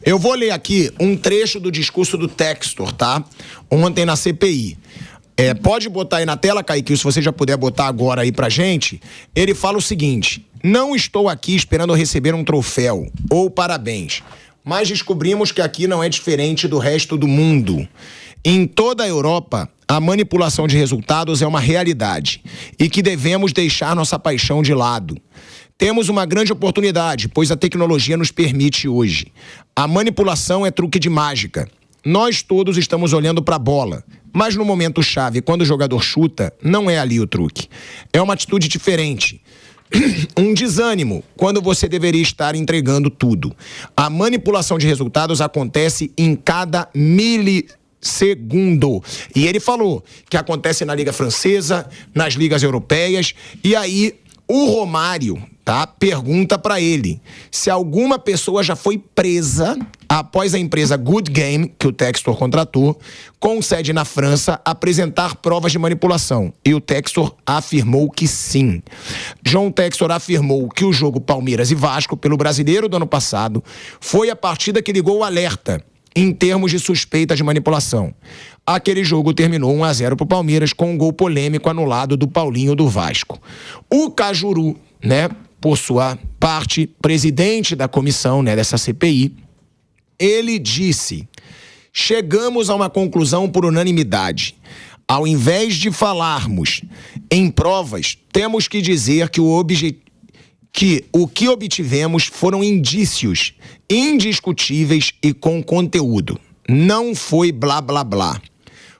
Eu vou ler aqui um trecho do discurso do Textor, tá? Ontem na CPI. Pode botar aí na tela, Kaique, se você já puder botar agora aí pra gente. Ele fala o seguinte: não estou aqui esperando receber um troféu ou parabéns, mas descobrimos que aqui não é diferente do resto do mundo. Em toda a Europa, a manipulação de resultados é uma realidade e que devemos deixar nossa paixão de lado. Temos uma grande oportunidade, pois a tecnologia nos permite hoje. A manipulação é truque de mágica. Nós todos estamos olhando para a bola, mas no momento-chave, quando o jogador chuta, não é ali o truque. É uma atitude diferente. Um desânimo, quando você deveria estar entregando tudo. A manipulação de resultados acontece em cada milissegundo. E ele falou que acontece na Liga Francesa, nas ligas europeias, e aí o Romário, tá, pergunta pra ele se alguma pessoa já foi presa após a empresa Good Game, que o Textor contratou, com sede na França, apresentar provas de manipulação. E o Textor afirmou que sim. João Textor afirmou que o jogo Palmeiras e Vasco, pelo Brasileiro do ano passado, foi a partida que ligou o alerta em termos de suspeita de manipulação. Aquele jogo terminou 1-0 pro Palmeiras com um gol polêmico anulado do Paulinho do Vasco. O Cajuru, né, por sua parte, presidente da comissão, né, dessa CPI, ele disse: chegamos a uma conclusão por unanimidade. Ao invés de falarmos em provas, temos que dizer que o que obtivemos foram indícios indiscutíveis e com conteúdo. Não foi blá blá blá.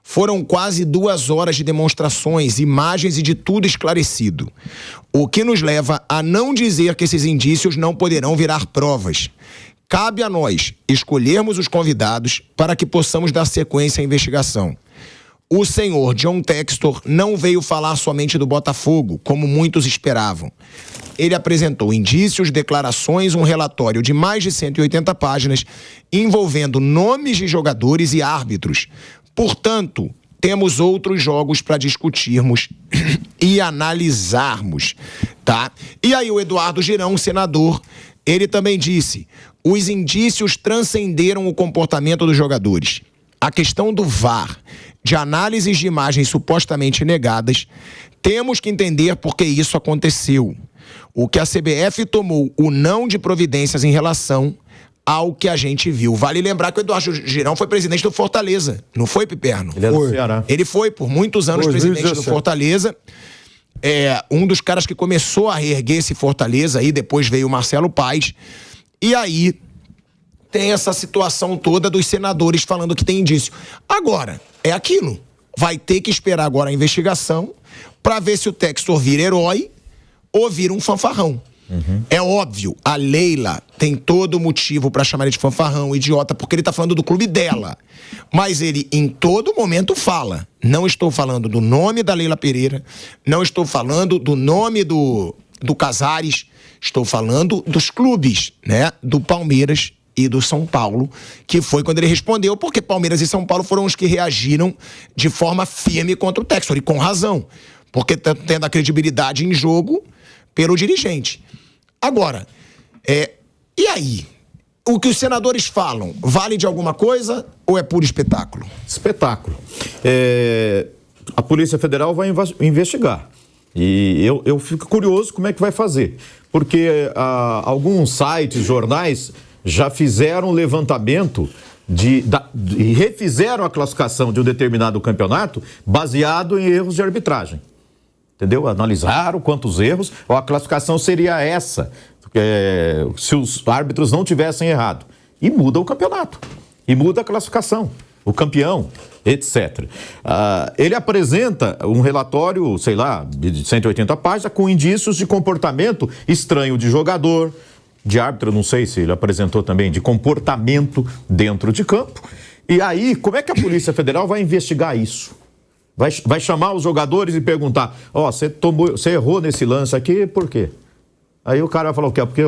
Foram quase 2 horas de demonstrações, imagens e de tudo esclarecido. O que nos leva a não dizer que esses indícios não poderão virar provas. Cabe a nós escolhermos os convidados para que possamos dar sequência à investigação. O senhor John Textor não veio falar somente do Botafogo, como muitos esperavam. Ele apresentou indícios, declarações, um relatório de mais de 180 páginas, envolvendo nomes de jogadores e árbitros. Portanto, temos outros jogos para discutirmos e analisarmos, tá? E aí o Eduardo Girão, senador, ele também disse: os indícios transcenderam o comportamento dos jogadores. A questão do VAR, de análises de imagens supostamente negadas, temos que entender por que isso aconteceu. O que a CBF tomou o não de providências em relação ao que a gente viu. Vale lembrar que o Eduardo Girão foi presidente do Fortaleza, não foi, Piperno? Ele é do Ceará. Ele foi por muitos anos presidente do Fortaleza. Um dos caras que começou a reerguer esse Fortaleza, aí depois veio o Marcelo Paes. E aí tem essa situação toda dos senadores falando que tem indício. Agora, é aquilo. Vai ter que esperar agora a investigação para ver se o Textor vira herói ou vira um fanfarrão. É óbvio, a Leila tem todo motivo pra chamar ele de fanfarrão, idiota, porque ele tá falando do clube dela. Mas ele, em todo momento, fala: não estou falando do nome da Leila Pereira, não estou falando do nome do Casares, estou falando dos clubes, né, do Palmeiras e do São Paulo, que foi quando ele respondeu, porque Palmeiras e São Paulo foram os que reagiram de forma firme contra o Textor, e com razão, porque tá tendo a credibilidade em jogo pelo dirigente. Agora, e aí? O que os senadores falam, vale de alguma coisa ou é puro espetáculo? Espetáculo. A Polícia Federal vai investigar. E eu fico curioso como é que vai fazer. Porque alguns sites, jornais, já fizeram um levantamento e refizeram a classificação de um determinado campeonato baseado em erros de arbitragem. Entendeu? Analisaram quantos erros, ou a classificação seria essa, se os árbitros não tivessem errado. E muda o campeonato, e muda a classificação, o campeão, etc. Ele apresenta um relatório, sei lá, de 180 páginas, com indícios de comportamento estranho de jogador, de árbitro, não sei se ele apresentou também, de comportamento dentro de campo. E aí, como é que a Polícia Federal vai investigar isso? Vai chamar os jogadores e perguntar: você errou nesse lance aqui, por quê? Aí o cara vai falar o quê? Porque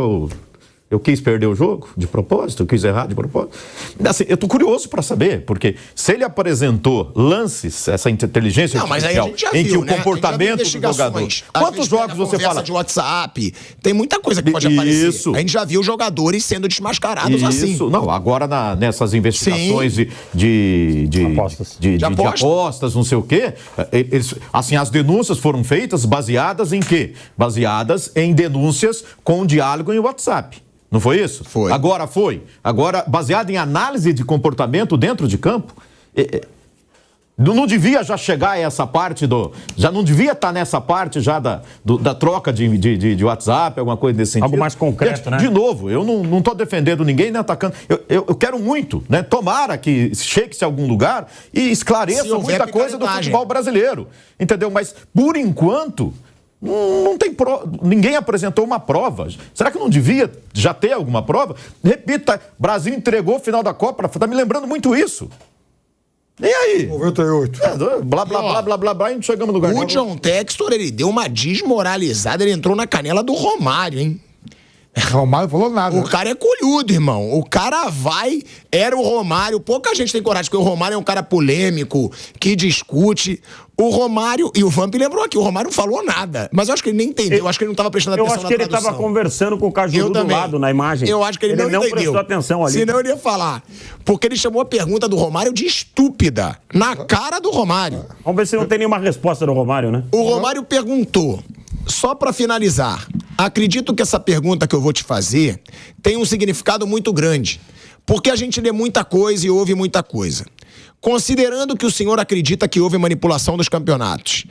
Eu quis perder o jogo de propósito, eu quis errar de propósito. Assim, eu estou curioso para saber, porque se ele apresentou lances, essa inteligência artificial, em que o comportamento do jogador... Quantos jogos você fala? De WhatsApp, tem muita coisa que pode aparecer. Isso. A gente já viu jogadores sendo desmascarados assim. Isso, não, agora nessas investigações de apostas, não sei o quê, assim, as denúncias foram feitas baseadas em quê? Baseadas em denúncias com diálogo em WhatsApp. Não foi isso? Foi. Agora foi. Agora, baseado em análise de comportamento dentro de campo, não devia já chegar a essa parte já não devia estar nessa parte já da troca de WhatsApp, alguma coisa desse sentido. Algo mais concreto, né? De novo, eu não estou defendendo ninguém, nem atacando. Eu quero muito, né? Tomara que chegue-se a algum lugar e esclareça muita coisa do futebol brasileiro. Entendeu? Mas, por enquanto... Não tem ninguém apresentou uma prova. Será que não devia já ter alguma prova? Repita, Brasil entregou o final da Copa, tá me lembrando muito isso. E aí? 98. Blá, blá, blá, blá, blá, e não chegamos no lugar. O John Textor, ele deu uma desmoralizada, ele entrou na canela do Romário, hein? Romário falou nada. O cara é colhudo, irmão. O cara era o Romário. Pouca gente tem coragem, porque o Romário é um cara polêmico, que discute. O Romário, e o Vamp lembrou aqui, o Romário não falou nada. Mas eu acho que ele nem entendeu, eu acho que ele não estava prestando atenção na tradução. Eu acho que ele estava conversando com o Cajuru do lado, na imagem. Eu acho que ele não entendeu. Prestou atenção ali. Senão ele ia falar. Porque ele chamou a pergunta do Romário de estúpida. Na cara do Romário. Vamos ver se não tem nenhuma resposta do Romário, né? O Romário perguntou, só para finalizar, acredito que essa pergunta que eu vou te fazer tem um significado muito grande. Porque a gente lê muita coisa e ouve muita coisa. Considerando que o senhor acredita que houve manipulação dos campeonatos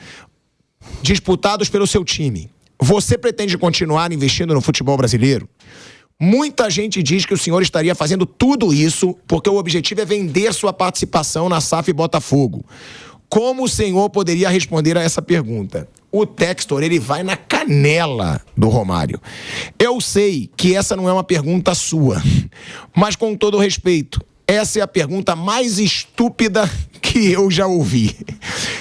disputados pelo seu time, você pretende continuar investindo no futebol brasileiro? Muita gente diz que o senhor estaria fazendo tudo isso porque o objetivo é vender sua participação na SAF Botafogo. Como o senhor poderia responder a essa pergunta? O Textor, ele vai na canela do Romário. Eu sei que essa não é uma pergunta sua, mas com todo respeito, essa é a pergunta mais estúpida que eu já ouvi.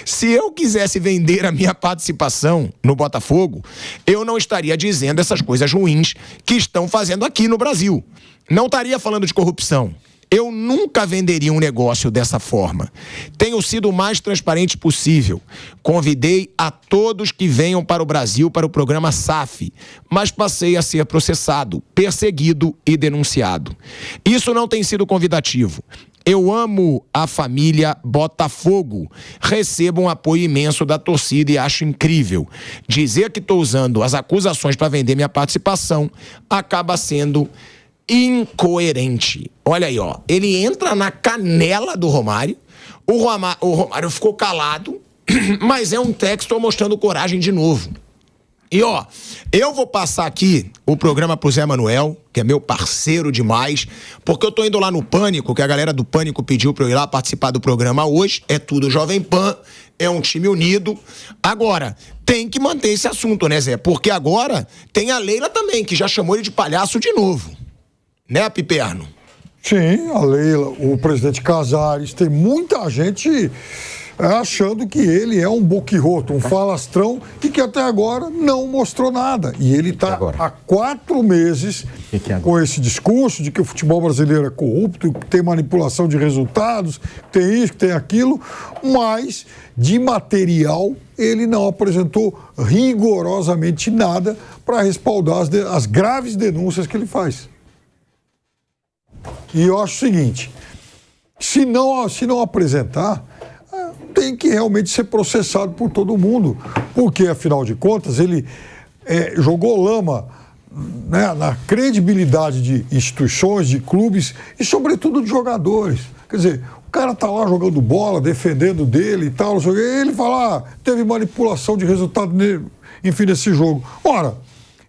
Se eu quisesse vender a minha participação no Botafogo, eu não estaria dizendo essas coisas ruins que estão fazendo aqui no Brasil. Não estaria falando de corrupção. Eu nunca venderia um negócio dessa forma. Tenho sido o mais transparente possível. Convidei a todos que venham para o Brasil para o programa SAF, mas passei a ser processado, perseguido e denunciado. Isso não tem sido convidativo. Eu amo a família Botafogo. Recebo um apoio imenso da torcida e acho incrível. Dizer que estou usando as acusações para vender minha participação acaba sendo incoerente. Olha aí, ó. Ele entra na canela do Romário. O Romário ficou calado, mas é um texto mostrando coragem de novo. E, ó, eu vou passar aqui o programa pro Zé Manuel, que é meu parceiro demais, porque eu tô indo lá no Pânico, que a galera do Pânico pediu pra eu ir lá participar do programa hoje. É tudo Jovem Pan, é um time unido. Agora, tem que manter esse assunto, né, Zé? Porque agora tem a Leila também, que já chamou ele de palhaço de novo. Né, Piperno? Sim, a Leila, o presidente Casares, tem muita gente achando que ele é um boquirroto, um falastrão e que até agora não mostrou nada. E ele está há 4 meses com esse discurso de que o futebol brasileiro é corrupto, que tem manipulação de resultados, tem isso, tem aquilo, mas de material ele não apresentou rigorosamente nada para respaldar as graves denúncias que ele faz. E eu acho o seguinte, se não apresentar, tem que realmente ser processado por todo mundo, porque, afinal de contas, ele jogou lama, né, na credibilidade de instituições, de clubes e, sobretudo, de jogadores. Quer dizer, o cara tá lá jogando bola, defendendo dele e tal, ele fala, teve manipulação de resultado, enfim, nesse jogo. Ora,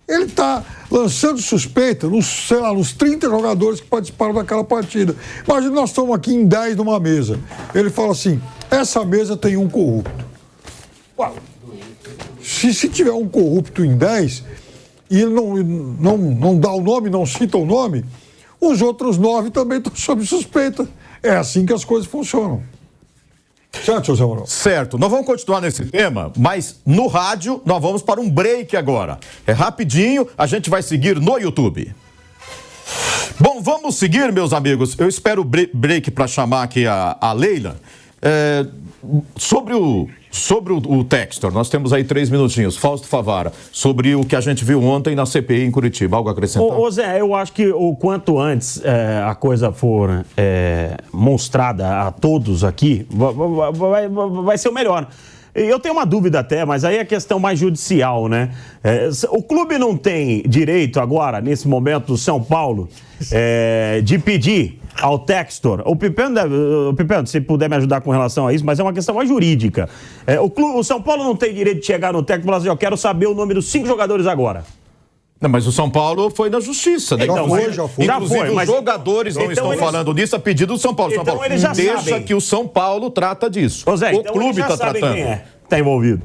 ele está lançando suspeita nos 30 jogadores que participaram daquela partida. Imagina, nós estamos aqui em 10 numa mesa. Ele fala assim, essa mesa tem um corrupto. Uau. Se tiver um corrupto em 10, e ele não dá o nome, não cita o nome, os outros 9 também estão sob suspeita. É assim que as coisas funcionam. Certo, José Manuel? Certo. Nós vamos continuar nesse tema, mas no rádio nós vamos para um break agora. É rapidinho, a gente vai seguir no YouTube. Bom, vamos seguir, meus amigos. Eu espero o break para chamar aqui a Leila. Sobre o Textor, nós temos aí 3 minutinhos. Fausto Favara, sobre o que a gente viu ontem na CPI em Curitiba. Algo a acrescentar? Ô Zé, eu acho que o quanto antes a coisa for mostrada a todos aqui, vai ser o melhor. Eu tenho uma dúvida até, mas aí é questão mais judicial, né? O clube não tem direito agora, nesse momento, do São Paulo, de pedir ao Textor. O Pipeno, se puder me ajudar com relação a isso, mas é uma questão mais jurídica. O São Paulo não tem direito de chegar no técnico e falar assim, eu quero saber o nome dos 5 jogadores agora. Não, mas o São Paulo foi na justiça, né? Então, já foi. Inclusive, os jogadores não estão falando disso a pedido do São Paulo. Então, São Paulo, eles já deixa sabem. Que o São Paulo trata disso. Ô, Zé, o então clube eles já está sabem tratando. Quem está envolvido.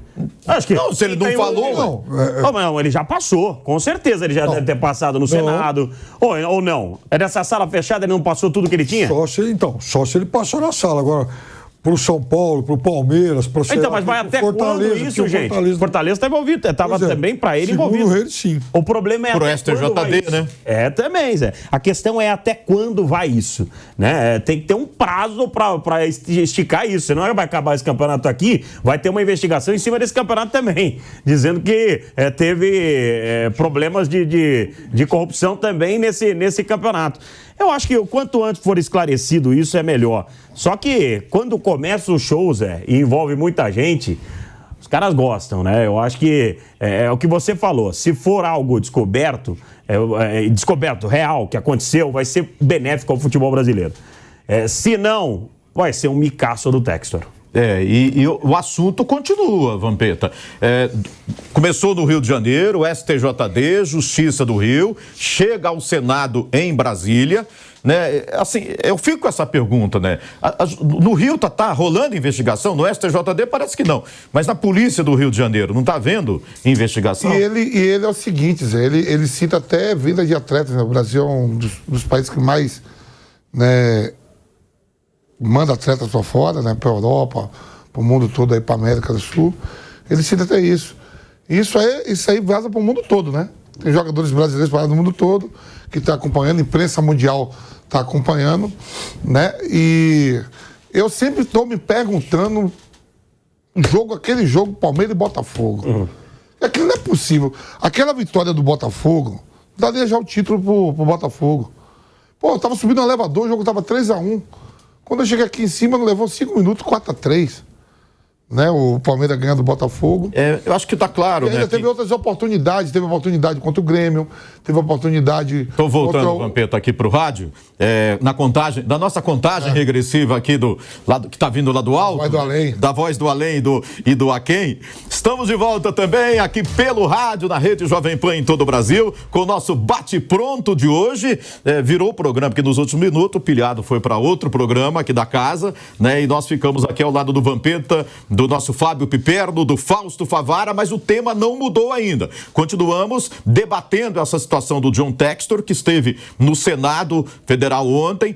Acho que não, se ele não falou... Não, ele já passou. Com certeza ele já deve ter passado no Senado. Ou não. É nessa sala fechada, ele não passou tudo que ele tinha? Só se ele passou na sala. Agora, pro São Paulo, pro Palmeiras, pro Então, mas vai até quando isso, gente? Fortaleza está envolvido. Estava também para ele envolvido. Segundo ele, sim. O problema é pro até STJD, né? Também, Zé. A questão é até quando vai isso, né? Tem que ter um prazo para esticar isso. Senão vai acabar esse campeonato aqui, vai ter uma investigação em cima desse campeonato também, dizendo que teve problemas de corrupção também nesse campeonato. Eu acho que o quanto antes for esclarecido isso é melhor. Só que quando começa o show, Zé, e envolve muita gente, os caras gostam, né? Eu acho que é o que você falou. Se for algo descoberto, descoberto real, que aconteceu, vai ser benéfico ao futebol brasileiro. Se não, vai ser um micaço do Textor. E o assunto continua, Vampeta. Começou no Rio de Janeiro, STJD, Justiça do Rio, chega ao Senado em Brasília, né? Assim, eu fico com essa pergunta, né? No Rio tá rolando investigação, no STJD parece que não, mas na Polícia do Rio de Janeiro não tá havendo investigação? E ele é o seguinte, Zé, ele cita até vinda de atletas, né? O Brasil é um dos países que mais, né, manda atletas para fora, né, para a Europa, para o mundo todo, aí para a América do Sul. Ele cita até isso. Isso aí vaza para o mundo todo, né? Tem jogadores brasileiros parados no mundo todo que estão acompanhando, a imprensa mundial está acompanhando, né? E eu sempre estou me perguntando aquele jogo Palmeiras e Botafogo. Aquilo não é possível. Aquela vitória do Botafogo daria já o título pro Botafogo. Pô, eu tava subindo no elevador, o jogo tava 3-1. Quando eu cheguei aqui em cima, não levou 5 minutos, 4-3. Né, o Palmeiras ganhando do Botafogo. Eu acho que tá claro, e ainda né? Teve outras oportunidades. Teve oportunidade contra o Grêmio, teve oportunidade... Estou voltando, Vampeta, aqui pro rádio. Na nossa contagem regressiva aqui que tá vindo lá do alto. Voz do além. Da voz do além e do aquém. Estamos de volta também aqui pelo rádio, na rede Jovem Pan em todo o Brasil, com o nosso bate-pronto de hoje. Virou o programa, porque nos últimos minutos o pilhado foi para outro programa aqui da casa, né? E nós ficamos aqui ao lado do Vampeta, do nosso Fábio Piperno, do Fausto Favara, mas o tema não mudou ainda. Continuamos debatendo essa situação do John Textor, que esteve no Senado Federal ontem,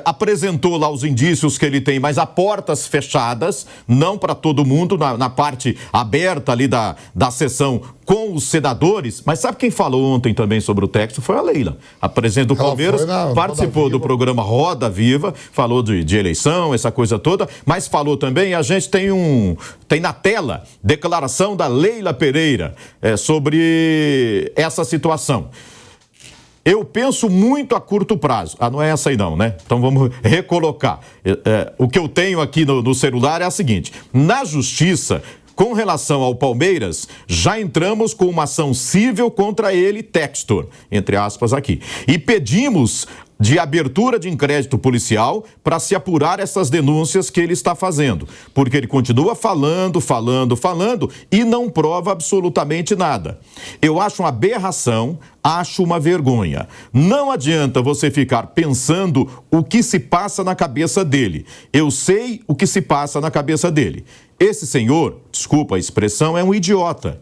apresentou lá os indícios que ele tem, mas a portas fechadas, não para todo mundo, na parte aberta ali da sessão com os senadores. Mas sabe quem falou ontem também sobre o Textor? Foi a Leila. A presidente do Palmeiras participou do programa Roda Viva, falou de eleição, essa coisa toda, mas falou também, a gente tem na tela declaração da Leila Pereira sobre essa situação. Eu penso muito a curto prazo. Não é essa aí não, né? Então vamos recolocar. O que eu tenho aqui no celular é a seguinte. Na justiça, com relação ao Palmeiras, já entramos com uma ação civil contra ele, Textor, entre aspas aqui. E pedimos de abertura de inquérito policial para se apurar essas denúncias que ele está fazendo. Porque ele continua falando e não prova absolutamente nada. Eu acho uma aberração, acho uma vergonha. Não adianta você ficar pensando o que se passa na cabeça dele. Eu sei o que se passa na cabeça dele. Esse senhor, desculpa a expressão, é um idiota.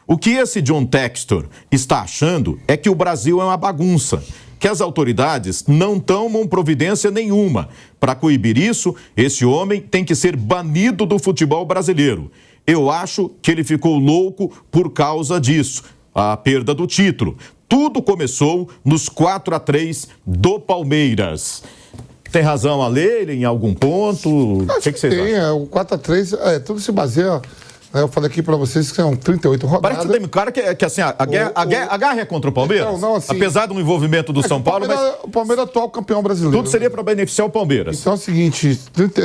O que esse John Textor está achando é que o Brasil é uma bagunça, que as autoridades não tomam providência nenhuma. Para coibir isso, esse homem tem que ser banido do futebol brasileiro. Eu acho que ele ficou louco por causa disso, a perda do título. tudo começou nos 4-3 do Palmeiras. Tem razão a ler em algum ponto? O que vocês acham? O 4-3, tudo se baseia... Eu falei aqui pra vocês que são 38 rodadas. Parece que tem um cara que assim, a guerra é contra o Palmeiras? Não, assim, apesar do envolvimento do São Paulo, mas... O Palmeiras é atual campeão brasileiro. Tudo seria para beneficiar o Palmeiras. Então é o seguinte,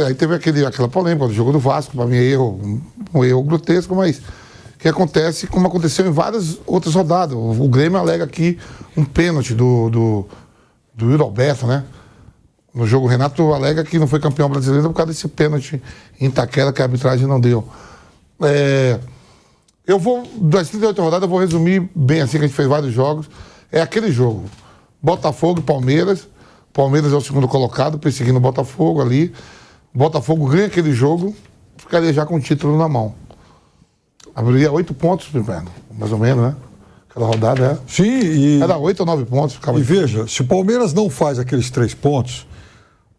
aí teve aquela polêmica do jogo do Vasco, pra mim é um erro grotesco, mas que acontece como aconteceu em várias outras rodadas. O Grêmio alega aqui um pênalti do Yuri Alberto, né? No jogo, o Renato alega que não foi campeão brasileiro por causa desse pênalti em Itaquera que a arbitragem não deu. Eu vou, das 38 rodadas, eu vou resumir bem assim, que a gente fez vários jogos. É aquele jogo, Botafogo e Palmeiras. Palmeiras é o segundo colocado, perseguindo o Botafogo ali. Botafogo ganha aquele jogo, ficaria já com o título na mão. Abriria 8 pontos, mais ou menos, né? Aquela rodada, Sim, era 8 ou 9 pontos. Ficava... E veja, se o Palmeiras não faz aqueles 3 pontos,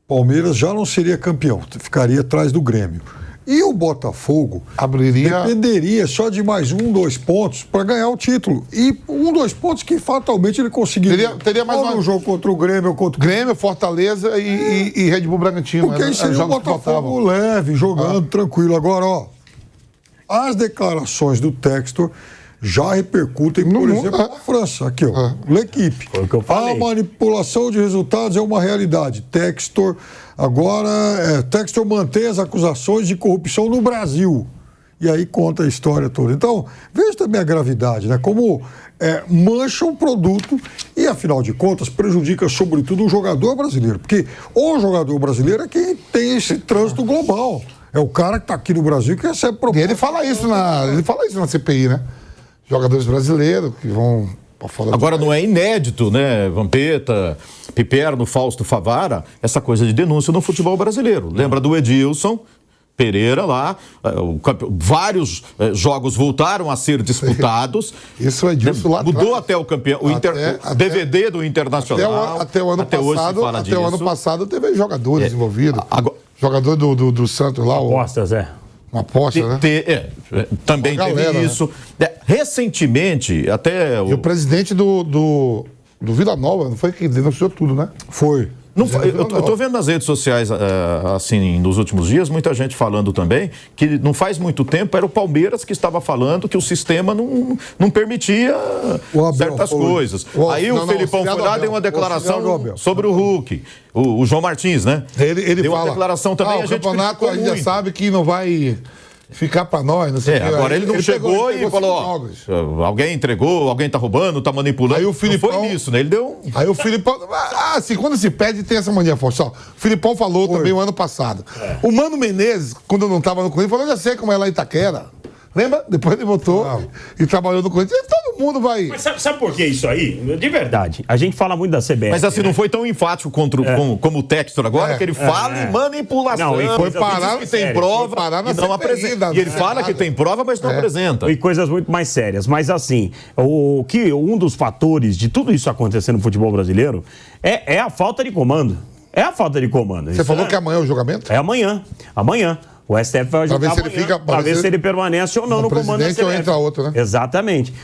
Palmeiras já não seria campeão, ficaria atrás do Grêmio. E o Botafogo dependeria só de mais 1, 2 pontos para ganhar o título. E 1, 2 pontos que fatalmente ele conseguiria. Teria mais um jogo contra o Grêmio ou contra o Grêmio, Fortaleza e Red Bull Bragantino. Porque aí seria o Botafogo leve, jogando, tranquilo. Agora, as declarações do Textor já repercutem, por exemplo, na França. Aqui, L'Equipe. Foi o que eu falei. A manipulação de resultados é uma realidade. Textor, agora, Textor mantém as acusações de corrupção no Brasil. E aí conta a história toda. Então, veja também a gravidade, né? Como mancha um produto e, afinal de contas, prejudica, sobretudo, o jogador brasileiro. Porque o jogador brasileiro é quem tem esse trânsito global. É o cara que está aqui no Brasil que recebe proposta. E ele fala isso na CPI, né? Jogadores brasileiros que vão para fora. Agora não é inédito, né? Vampeta, Piperno, Fausto Favara, essa coisa de denúncia no futebol brasileiro. Lembra do Edilson Pereira lá, vários jogos voltaram a ser disputados. Isso é Edilson lá mudou atrás. Até o campeão, o DVD do Internacional. Até o ano passado teve jogadores envolvidos. Jogador do Santos lá. Apostas, Uma aposta, né? Também teve isso. Né? Recentemente, até... E o presidente do Vila Nova, não foi que denunciou tudo, né? Foi. Eu estou vendo nas redes sociais, assim, nos últimos dias, muita gente falando também que não faz muito tempo era o Palmeiras que estava falando que o sistema não permitia certas coisas. Aí o Felipão foi lá e deu uma declaração sobre o Hulk. O João Martins, né? Ele deu fala, uma declaração também. O campeonato a gente já sabe que não vai ficar para nós, não sei o que. Agora ele não chegou e falou, alguém entregou, alguém tá roubando, tá manipulando. Aí o Filipão, não foi nisso, né? Ele deu... Aí o Filipão... assim, quando se pede, tem essa mania forte. O Filipão falou também o ano passado. O Mano Menezes, quando eu não tava no Corinthians, falou, eu já sei como é lá em Itaquera. Lembra? Depois ele voltou e trabalhou no Corinthians. E todo mundo vai... Mas sabe por que isso aí? De verdade. A gente fala muito da CBF. Mas assim, não foi tão enfático como o Textor agora, que ele fala em manipulação. Não, foi parar que tem prova e não apresenta. E ele fala que tem prova, mas não apresenta. E coisas muito mais sérias. Mas assim, um dos fatores de tudo isso acontecer no futebol brasileiro é a falta de comando. É a falta de comando. Você falou que amanhã é o julgamento? É amanhã. Amanhã. O STF vai julgar para ver se ele permanece ou não no comando da CBF. Ou entra outro, né? Exatamente.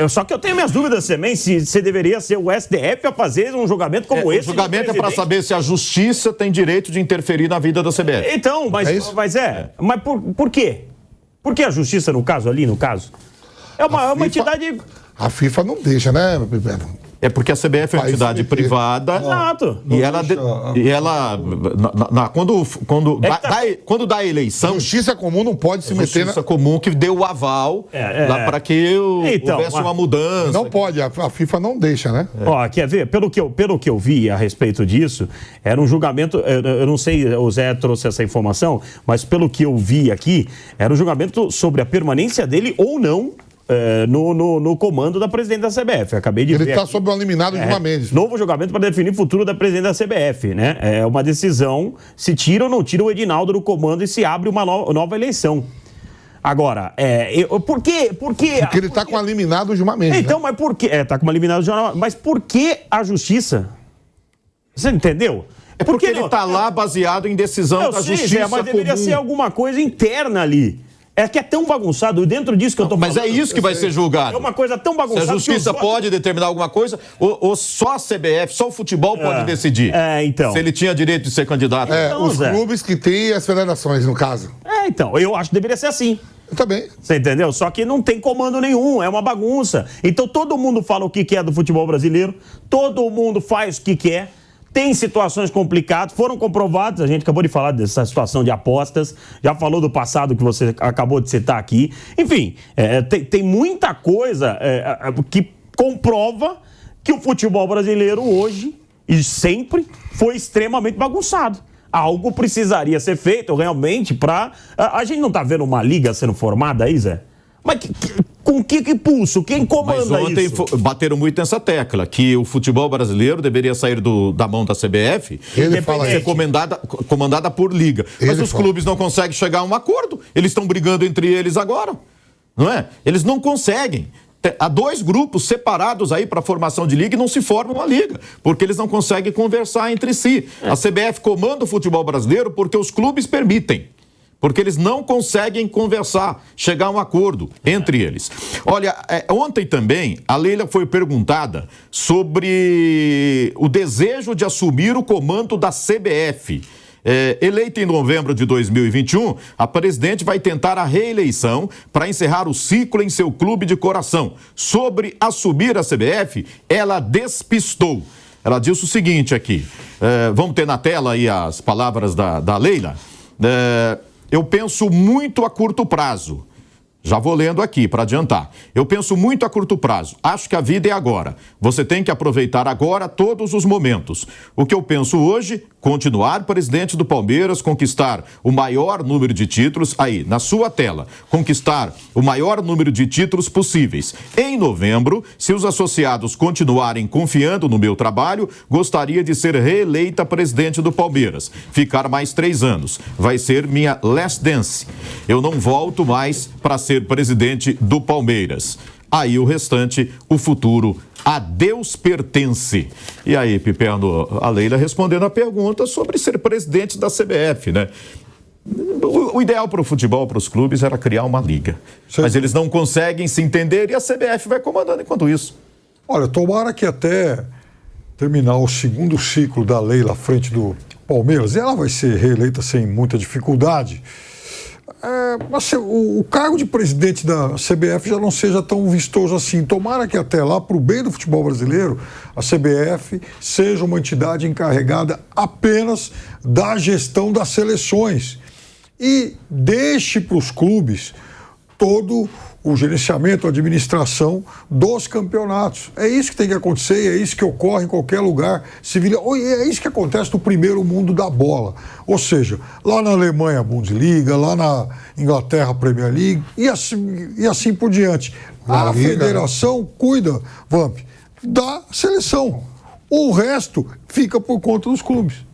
Só que eu tenho minhas dúvidas também se deveria ser o STF a fazer um julgamento como esse. O julgamento é para saber se a justiça tem direito de interferir na vida da CBF. Então, mas por quê? Por que a justiça no caso? É uma entidade... A FIFA não deixa, né, Piperno? É porque a CBF é uma entidade privada. Exato. E ela quando dá a eleição... Justiça comum não pode se meter... Justiça comum que deu o aval lá para que houvesse uma mudança. Não pode, a FIFA não deixa, né? Ó, quer ver? Pelo que eu vi a respeito disso, era um julgamento... Eu não sei, o Zé trouxe essa informação, mas pelo que eu vi aqui, era um julgamento sobre a permanência dele ou não no comando da presidente da CBF. Acabei de ver. Ele está sob o eliminado de Gilmar Mendes. Novo julgamento para definir o futuro da presidente da CBF, né? É uma decisão se tira ou não tira o Edinaldo do comando e se abre uma nova eleição. Agora, por quê? Porque ele está com o eliminado Gilmar Mendes. Então, mas por quê? Está com o eliminado Gilmar Mendes. Mas por que a justiça? Você entendeu? Porque ele está lá baseado em decisão da justiça mas deveria ser alguma coisa interna ali. É que é tão bagunçado, dentro disso que eu tô falando. Mas é isso que vai ser julgado. É uma coisa tão bagunçada. Se a justiça pode determinar alguma coisa, ou só a CBF, só o futebol pode decidir. Então. Se ele tinha direito de ser candidato. Então, os Zé. clubes que têm e as federações, no caso. Então, eu acho que deveria ser assim. Eu também. Você entendeu? Só que não tem comando nenhum, é uma bagunça. Então todo mundo fala o que quer do futebol brasileiro, todo mundo faz o que quer. Tem situações complicadas, foram comprovadas, a gente acabou de falar dessa situação de apostas, já falou do passado que você acabou de citar aqui. Enfim, tem muita coisa que comprova que o futebol brasileiro hoje e sempre foi extremamente bagunçado. Algo precisaria ser feito realmente para... A gente não está vendo uma liga sendo formada aí, Zé? Mas com que pulso? Quem comanda isso? Mas ontem bateram muito nessa tecla, que o futebol brasileiro deveria sair da mão da CBF Ele fala ser isso. comandada por liga. Mas Ele os fala. clubes não conseguem chegar a um acordo. Eles estão brigando entre eles agora. Não é? Eles não conseguem. Há 2 grupos separados aí para a formação de liga e não se forma uma liga, porque eles não conseguem conversar entre si. A CBF comanda o futebol brasileiro porque os clubes permitem. Porque eles não conseguem conversar, chegar a um acordo entre eles. Olha, ontem também a Leila foi perguntada sobre o desejo de assumir o comando da CBF. Eleita em novembro de 2021, a presidente vai tentar a reeleição para encerrar o ciclo em seu clube de coração. Sobre assumir a CBF, ela despistou. Ela disse o seguinte aqui, vamos ter na tela aí as palavras da Leila. Eu penso muito a curto prazo. Já vou lendo aqui para adiantar. Eu penso muito a curto prazo. Acho que a vida é agora. Você tem que aproveitar agora todos os momentos. O que eu penso hoje, continuar presidente do Palmeiras, conquistar o maior número de títulos, aí, na sua tela, conquistar o maior número de títulos possíveis. Em novembro, se os associados continuarem confiando no meu trabalho, gostaria de ser reeleita presidente do Palmeiras. Ficar mais 3 anos. Vai ser minha last dance. Eu não volto mais para ser presidente do Palmeiras. Aí o restante, o futuro, a Deus pertence. E aí, Piperno, a Leila respondendo a pergunta sobre ser presidente da CBF, né? O ideal para o futebol, para os clubes, era criar uma liga. Sim. Mas eles não conseguem se entender e a CBF vai comandando enquanto isso. Olha, tomara que até terminar o segundo ciclo da Leila à frente do Palmeiras, ela vai ser reeleita sem muita dificuldade. Mas o cargo de presidente da CBF já não seja tão vistoso assim. Tomara que até lá, para o bem do futebol brasileiro, a CBF seja uma entidade encarregada apenas da gestão das seleções e deixe para os clubes todo o gerenciamento, a administração dos campeonatos. É isso que tem que acontecer, é isso que ocorre em qualquer lugar civil. É isso que acontece no primeiro mundo da bola. Ou seja, lá na Alemanha a Bundesliga, lá na Inglaterra a Premier League e assim por diante. A federação cuida, Vamp, da seleção. O resto fica por conta dos clubes.